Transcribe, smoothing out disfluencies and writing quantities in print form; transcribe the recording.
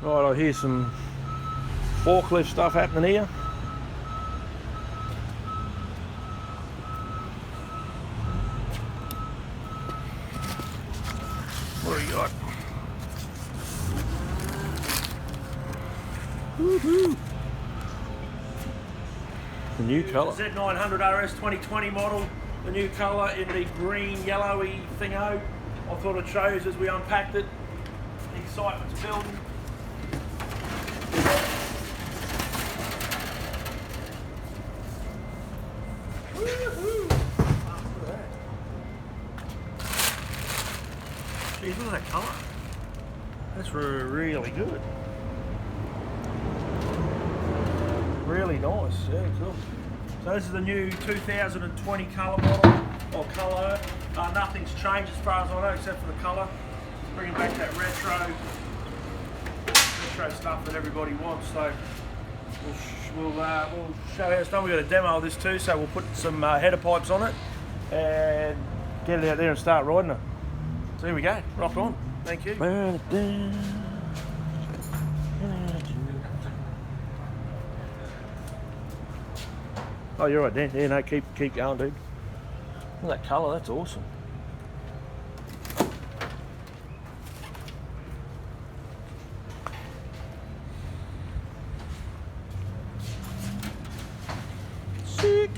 Right, I hear some forklift stuff happening here. What do you got? Woohoo! The new colour. Z900RS 2020 model, the new colour in the green yellowy thingo. I thought I'd show you as we unpacked it. The excitement's building. Woohoo! Look at that. Geez, look at that colour. That's really good. Really nice, yeah, cool. So this is the new 2020 colour model, or colour. Nothing's changed as far as I know, except for the colour. It's bringing back that retro stuff that everybody wants. So we'll show how it's done. We've got a demo of this too, so we'll put some header pipes on it and get it out there and start riding it. So here we go, rock on. Thank you. Oh, you're right, Dan. Yeah, no, keep going, dude. Look at that colour, that's awesome. Sick.